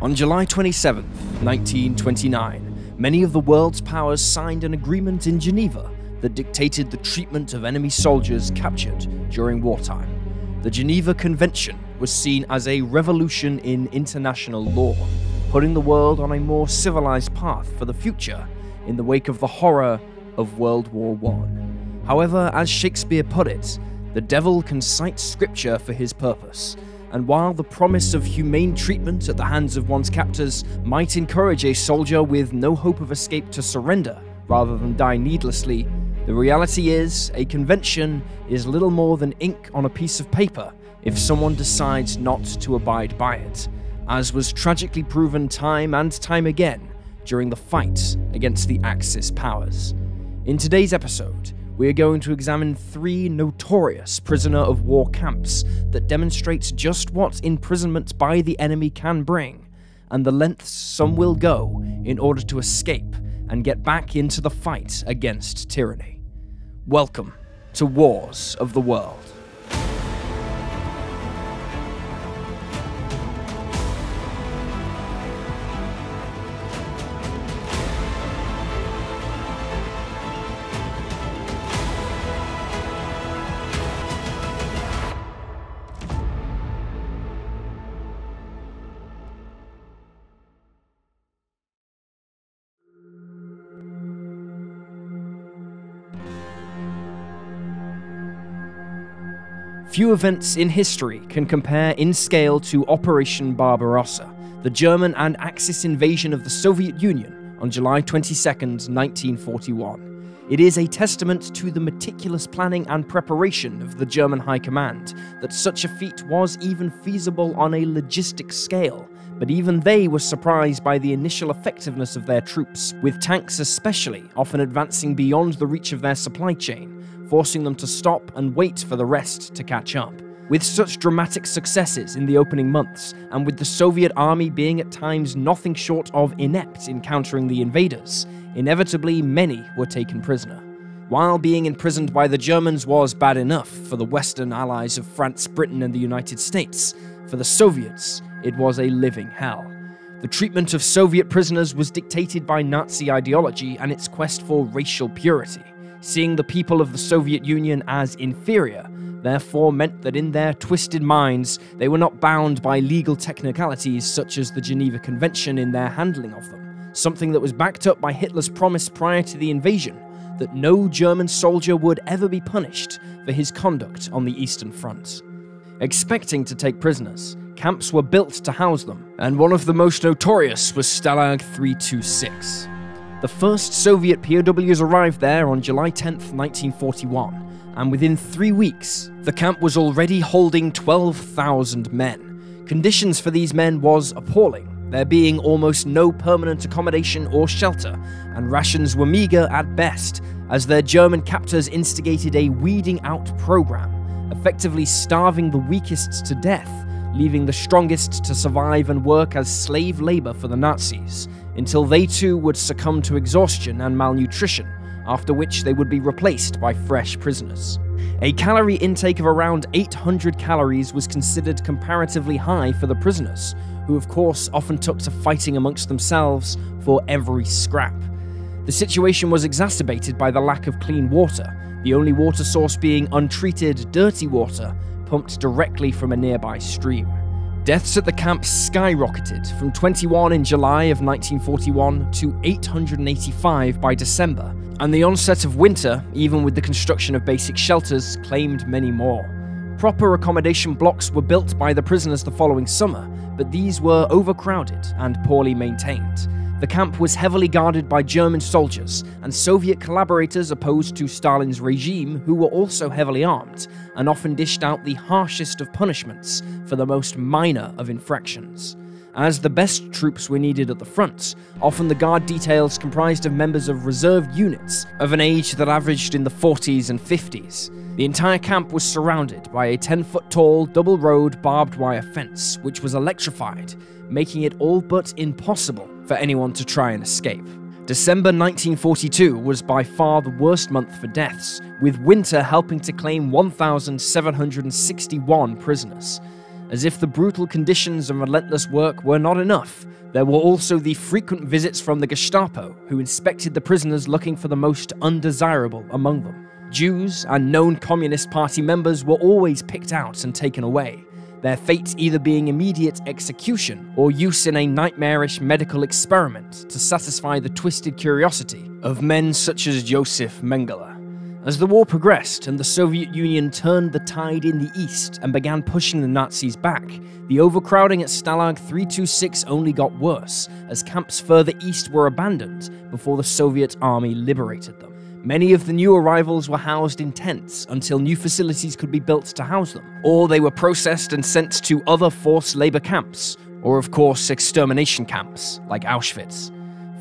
On July 27, 1929, many of the world's powers signed an agreement in Geneva that dictated the treatment of enemy soldiers captured during wartime. The Geneva Convention was seen as a revolution in international law, putting the world on a more civilized path for the future in the wake of the horror of World War I. However, as Shakespeare put it, the devil can cite scripture for his purpose, and while the promise of humane treatment at the hands of one's captors might encourage a soldier with no hope of escape to surrender rather than die needlessly, the reality is a convention is little more than ink on a piece of paper if someone decides not to abide by it, as was tragically proven time and time again during the fight against the Axis powers. In today's episode, we are going to examine 3 notorious prisoner of war camps that demonstrates just what imprisonment by the enemy can bring, and the lengths some will go in order to escape and get back into the fight against tyranny. Welcome to Wars of the World. Few events in history can compare in scale to Operation Barbarossa, the German and Axis invasion of the Soviet Union on July 22, 1941. It is a testament to the meticulous planning and preparation of the German High Command that such a feat was even feasible on a logistic scale, but even they were surprised by the initial effectiveness of their troops, with tanks especially often advancing beyond the reach of their supply chain, forcing them to stop and wait for the rest to catch up. With such dramatic successes in the opening months, and with the Soviet army being at times nothing short of inept in countering the invaders, inevitably many were taken prisoner. While being imprisoned by the Germans was bad enough for the Western allies of France, Britain, and the United States, for the Soviets, it was a living hell. The treatment of Soviet prisoners was dictated by Nazi ideology and its quest for racial purity. Seeing the people of the Soviet Union as inferior, therefore meant that in their twisted minds, they were not bound by legal technicalities such as the Geneva Convention in their handling of them, something that was backed up by Hitler's promise prior to the invasion that no German soldier would ever be punished for his conduct on the Eastern Front. Expecting to take prisoners, camps were built to house them, and one of the most notorious was Stalag 326. The first Soviet POWs arrived there on July 10, 1941, and within 3 weeks, the camp was already holding 12,000 men. Conditions for these men was appalling, there being almost no permanent accommodation or shelter, and rations were meager at best, as their German captors instigated a weeding out program, effectively starving the weakest to death, leaving the strongest to survive and work as slave labor for the Nazis, until they too would succumb to exhaustion and malnutrition, after which they would be replaced by fresh prisoners. A calorie intake of around 800 calories was considered comparatively high for the prisoners, who of course often took to fighting amongst themselves for every scrap. The situation was exacerbated by the lack of clean water, the only water source being untreated, dirty water pumped directly from a nearby stream. Deaths at the camp skyrocketed from 21 in July of 1941 to 885 by December, and the onset of winter, even with the construction of basic shelters, claimed many more. Proper accommodation blocks were built by the prisoners the following summer, but these were overcrowded and poorly maintained. The camp was heavily guarded by German soldiers and Soviet collaborators opposed to Stalin's regime, who were also heavily armed and often dished out the harshest of punishments for the most minor of infractions. As the best troops were needed at the front, often the guard details comprised of members of reserve units of an age that averaged in the 40s and 50s. The entire camp was surrounded by a 10-foot-tall, double-rowed barbed wire fence, which was electrified, making it all but impossible for anyone to try and escape. December 1942 was by far the worst month for deaths, with winter helping to claim 1,761 prisoners. As if the brutal conditions and relentless work were not enough, there were also the frequent visits from the Gestapo, who inspected the prisoners looking for the most undesirable among them. Jews and known Communist Party members were always picked out and taken away, their fate either being immediate execution or use in a nightmarish medical experiment to satisfy the twisted curiosity of men such as Josef Mengele. As the war progressed and the Soviet Union turned the tide in the east and began pushing the Nazis back, the overcrowding at Stalag 326 only got worse, as camps further east were abandoned before the Soviet army liberated them. Many of the new arrivals were housed in tents until new facilities could be built to house them, or they were processed and sent to other forced labor camps, or of course extermination camps, like Auschwitz.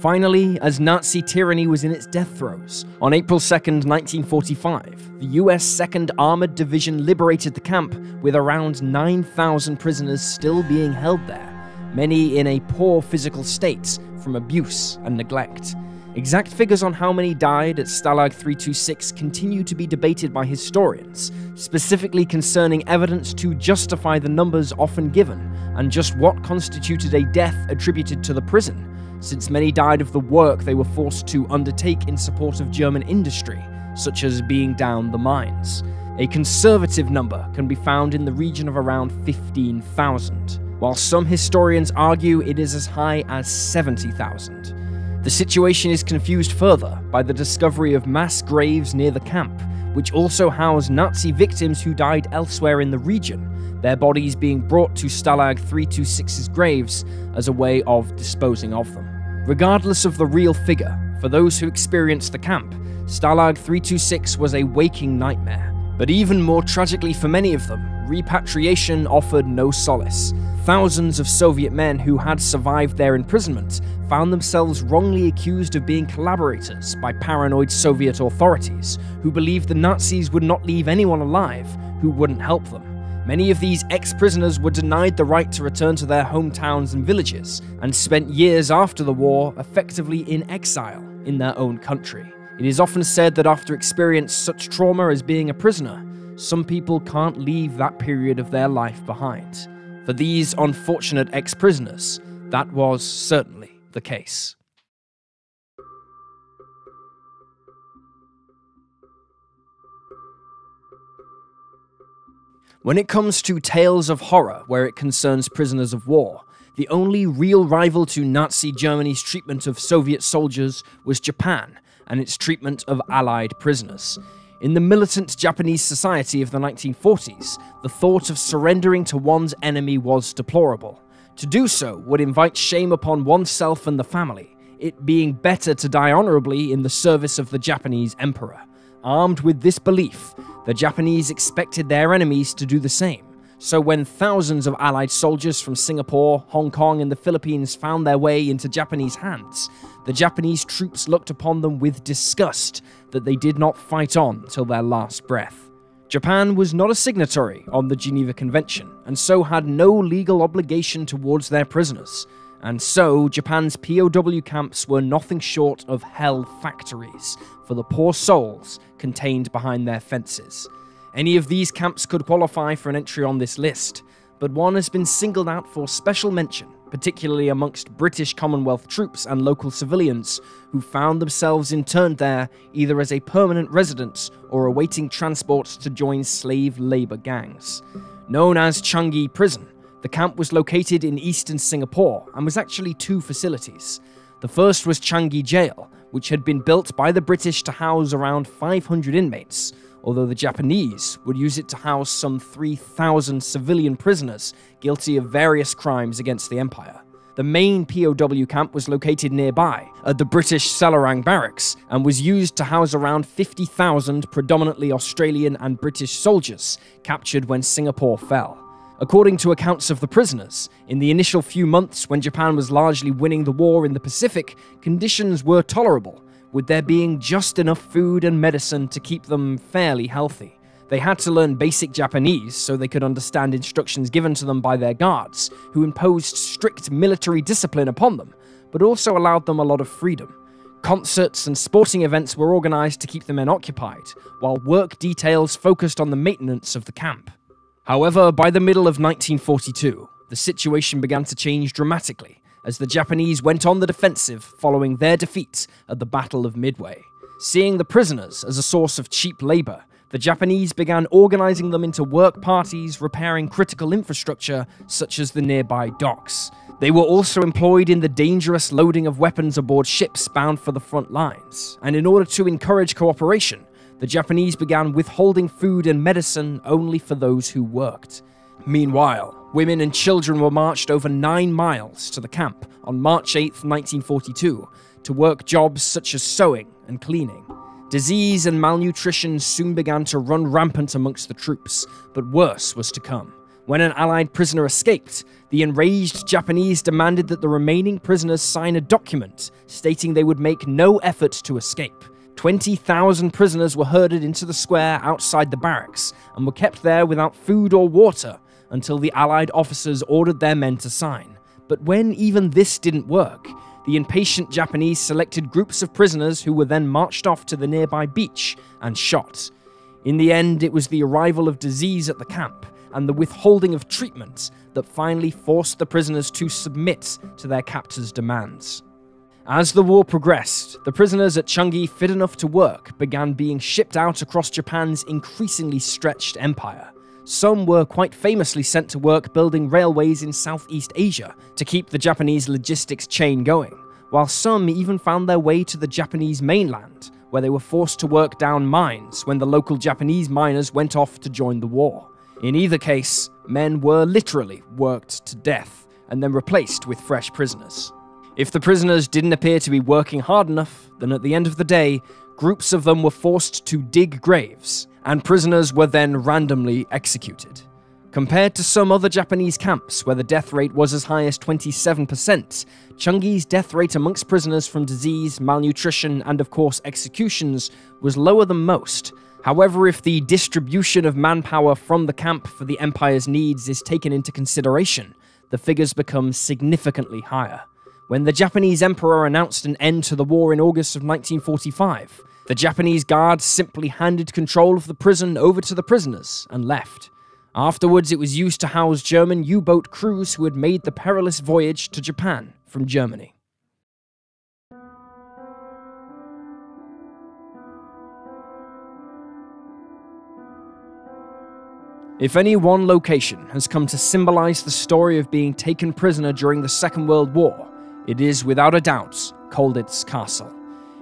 Finally, as Nazi tyranny was in its death throes, on April 2nd, 1945, the US 2nd Armored Division liberated the camp with around 9,000 prisoners still being held there, many in a poor physical state from abuse and neglect. Exact figures on how many died at Stalag 326 continue to be debated by historians, specifically concerning evidence to justify the numbers often given, and just what constituted a death attributed to the prison, since many died of the work they were forced to undertake in support of German industry, such as being down the mines. A conservative number can be found in the region of around 15,000, while some historians argue it is as high as 70,000. The situation is confused further by the discovery of mass graves near the camp, which also house Nazi victims who died elsewhere in the region, their bodies being brought to Stalag 326's graves as a way of disposing of them. Regardless of the real figure, for those who experienced the camp, Stalag 326 was a waking nightmare. But even more tragically for many of them, repatriation offered no solace. Thousands of Soviet men who had survived their imprisonment found themselves wrongly accused of being collaborators by paranoid Soviet authorities, who believed the Nazis would not leave anyone alive who wouldn't help them. Many of these ex-prisoners were denied the right to return to their hometowns and villages, and spent years after the war effectively in exile in their own country. It is often said that after experiencing such trauma as being a prisoner, some people can't leave that period of their life behind. For these unfortunate ex-prisoners, that was certainly the case. When it comes to tales of horror where it concerns prisoners of war, the only real rival to Nazi Germany's treatment of Soviet soldiers was Japan and its treatment of Allied prisoners. In the militant Japanese society of the 1940s, the thought of surrendering to one's enemy was deplorable. To do so would invite shame upon oneself and the family, it being better to die honorably in the service of the Japanese emperor. Armed with this belief, the Japanese expected their enemies to do the same. So when thousands of Allied soldiers from Singapore, Hong Kong, and the Philippines found their way into Japanese hands, the Japanese troops looked upon them with disgust that they did not fight on till their last breath. Japan was not a signatory on the Geneva Convention, and so had no legal obligation towards their prisoners. And so, Japan's POW camps were nothing short of hell factories for the poor souls contained behind their fences. Any of these camps could qualify for an entry on this list, but one has been singled out for special mention, particularly amongst British Commonwealth troops and local civilians who found themselves interned there either as a permanent residence or awaiting transport to join slave labour gangs. Known as Changi Prison, the camp was located in eastern Singapore and was actually two facilities. The first was Changi Jail, which had been built by the British to house around 500 inmates, although the Japanese would use it to house some 3,000 civilian prisoners guilty of various crimes against the Empire. The main POW camp was located nearby, at the British Selarang Barracks, and was used to house around 50,000 predominantly Australian and British soldiers captured when Singapore fell. According to accounts of the prisoners, in the initial few months when Japan was largely winning the war in the Pacific, conditions were tolerable, with there being just enough food and medicine to keep them fairly healthy. They had to learn basic Japanese so they could understand instructions given to them by their guards, who imposed strict military discipline upon them, but also allowed them a lot of freedom. Concerts and sporting events were organized to keep the men occupied, while work details focused on the maintenance of the camp. However, by the middle of 1942, the situation began to change dramatically as the Japanese went on the defensive following their defeat at the Battle of Midway. Seeing the prisoners as a source of cheap labor, the Japanese began organizing them into work parties repairing critical infrastructure such as the nearby docks. They were also employed in the dangerous loading of weapons aboard ships bound for the front lines, and in order to encourage cooperation, the Japanese began withholding food and medicine only for those who worked. Meanwhile, women and children were marched over 9 miles to the camp on March 8, 1942, to work jobs such as sewing and cleaning. Disease and malnutrition soon began to run rampant amongst the troops, but worse was to come. When an Allied prisoner escaped, the enraged Japanese demanded that the remaining prisoners sign a document stating they would make no effort to escape. 20,000 prisoners were herded into the square outside the barracks and were kept there without food or water until the Allied officers ordered their men to sign. But when even this didn't work, the impatient Japanese selected groups of prisoners who were then marched off to the nearby beach and shot. In the end, it was the arrival of disease at the camp and the withholding of treatment that finally forced the prisoners to submit to their captors' demands. As the war progressed, the prisoners at Changi fit enough to work began being shipped out across Japan's increasingly stretched empire. Some were quite famously sent to work building railways in Southeast Asia to keep the Japanese logistics chain going, while some even found their way to the Japanese mainland, where they were forced to work down mines when the local Japanese miners went off to join the war. In either case, men were literally worked to death and then replaced with fresh prisoners. If the prisoners didn't appear to be working hard enough, then at the end of the day, groups of them were forced to dig graves, and prisoners were then randomly executed. Compared to some other Japanese camps where the death rate was as high as 27%, Changi's death rate amongst prisoners from disease, malnutrition, and of course executions was lower than most. However, if the distribution of manpower from the camp for the empire's needs is taken into consideration, the figures become significantly higher. When the Japanese emperor announced an end to the war in August of 1945, the Japanese guards simply handed control of the prison over to the prisoners and left. Afterwards, it was used to house German U-boat crews who had made the perilous voyage to Japan from Germany. If any one location has come to symbolize the story of being taken prisoner during the Second World War, it is without a doubt Colditz Castle.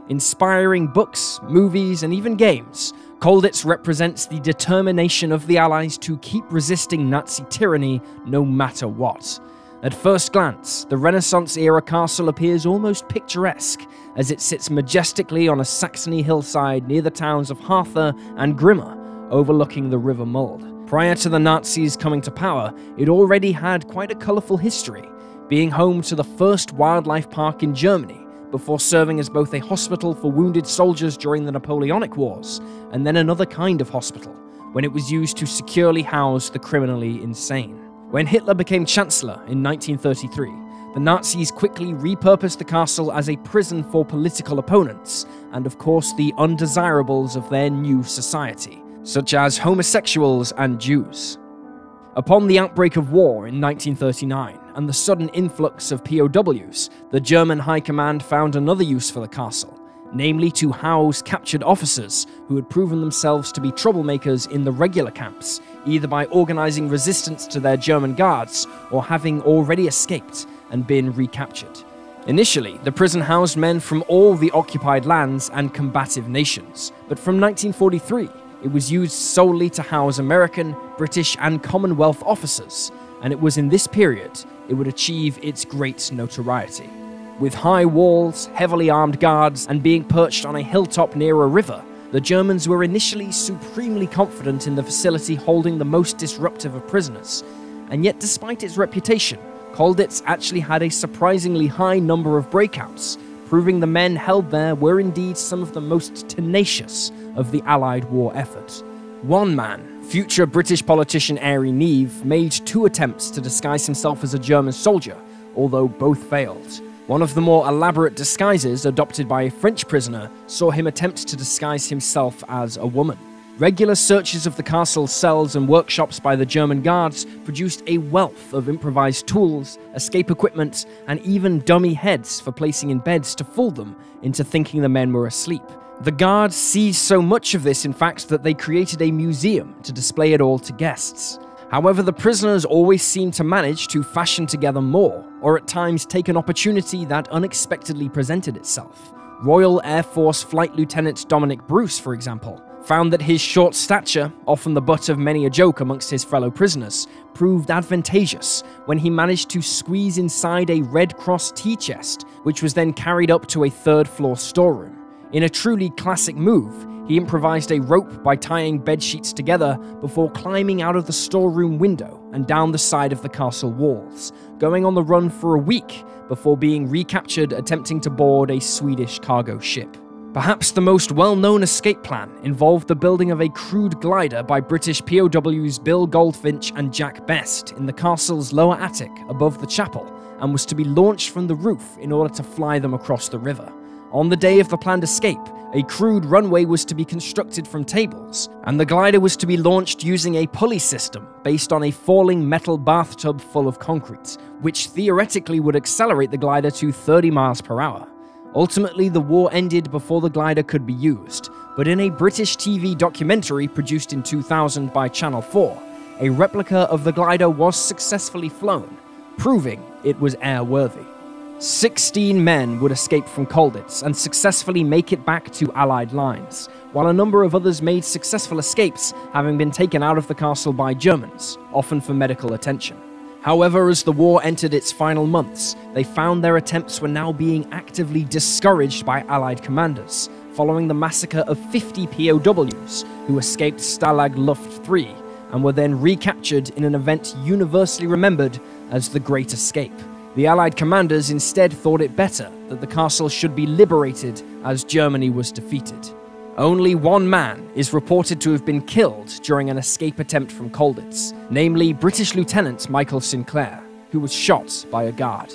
Inspiring books, movies, and even games, Colditz represents the determination of the Allies to keep resisting Nazi tyranny no matter what. At first glance, the Renaissance-era castle appears almost picturesque, as it sits majestically on a Saxony hillside near the towns of Hartha and Grimma, overlooking the River Mulde. Prior to the Nazis coming to power, it already had quite a colourful history, being home to the first wildlife park in Germany, before serving as both a hospital for wounded soldiers during the Napoleonic Wars, and then another kind of hospital, when it was used to securely house the criminally insane. When Hitler became Chancellor in 1933, the Nazis quickly repurposed the castle as a prison for political opponents, and of course the undesirables of their new society, such as homosexuals and Jews. Upon the outbreak of war in 1939 and the sudden influx of POWs, the German High Command found another use for the castle, namely to house captured officers who had proven themselves to be troublemakers in the regular camps, either by organizing resistance to their German guards or having already escaped and been recaptured. Initially, the prison housed men from all the occupied lands and combative nations, but from 1943, it was used solely to house American, British, and Commonwealth officers, and it was in this period it would achieve its great notoriety. With high walls, heavily armed guards, and being perched on a hilltop near a river, the Germans were initially supremely confident in the facility holding the most disruptive of prisoners, and yet despite its reputation, Colditz actually had a surprisingly high number of breakouts, proving the men held there were indeed some of the most tenacious of the Allied war effort. One man, future British politician Airey Neave, made 2 attempts to disguise himself as a German soldier, although both failed. One of the more elaborate disguises adopted by a French prisoner saw him attempt to disguise himself as a woman. Regular searches of the castle's cells and workshops by the German guards produced a wealth of improvised tools, escape equipment, and even dummy heads for placing in beds to fool them into thinking the men were asleep. The guards seized so much of this, in fact, that they created a museum to display it all to guests. However, the prisoners always seemed to manage to fashion together more, or at times take an opportunity that unexpectedly presented itself. Royal Air Force Flight Lieutenant Dominic Bruce, for example, found that his short stature, often the butt of many a joke amongst his fellow prisoners, proved advantageous when he managed to squeeze inside a Red Cross tea chest, which was then carried up to a third-floor storeroom. In a truly classic move, he improvised a rope by tying bedsheets together before climbing out of the storeroom window and down the side of the castle walls, going on the run for a week before being recaptured attempting to board a Swedish cargo ship. Perhaps the most well-known escape plan involved the building of a crude glider by British POWs Bill Goldfinch and Jack Best in the castle's lower attic above the chapel, and was to be launched from the roof in order to fly them across the river. On the day of the planned escape, a crude runway was to be constructed from tables, and the glider was to be launched using a pulley system based on a falling metal bathtub full of concrete, which theoretically would accelerate the glider to 30 miles per hour. Ultimately, the war ended before the glider could be used, but in a British TV documentary produced in 2000 by Channel 4, a replica of the glider was successfully flown, proving it was airworthy. 16 men would escape from Colditz and successfully make it back to Allied lines, while a number of others made successful escapes, having been taken out of the castle by Germans, often for medical attention. However, as the war entered its final months, they found their attempts were now being actively discouraged by Allied commanders, following the massacre of 50 POWs who escaped Stalag Luft 3 and were then recaptured in an event universally remembered as the Great Escape. The Allied commanders instead thought it better that the castle should be liberated as Germany was defeated. Only one man is reported to have been killed during an escape attempt from Colditz, namely British Lieutenant Michael Sinclair, who was shot by a guard.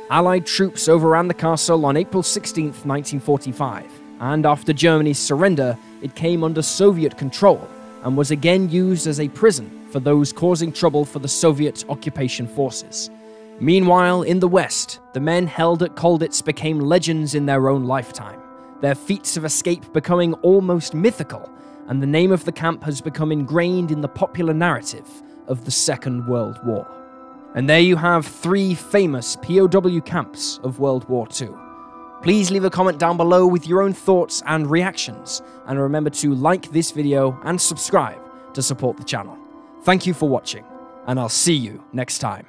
Allied troops overran the castle on April 16, 1945, and after Germany's surrender, it came under Soviet control and was again used as a prison for those causing trouble for the Soviet occupation forces. Meanwhile, in the West, the men held at Colditz became legends in their own lifetime, their feats of escape becoming almost mythical, and the name of the camp has become ingrained in the popular narrative of the Second World War. And there you have 3 famous POW camps of World War II. Please leave a comment down below with your own thoughts and reactions, and remember to like this video and subscribe to support the channel. Thank you for watching, and I'll see you next time.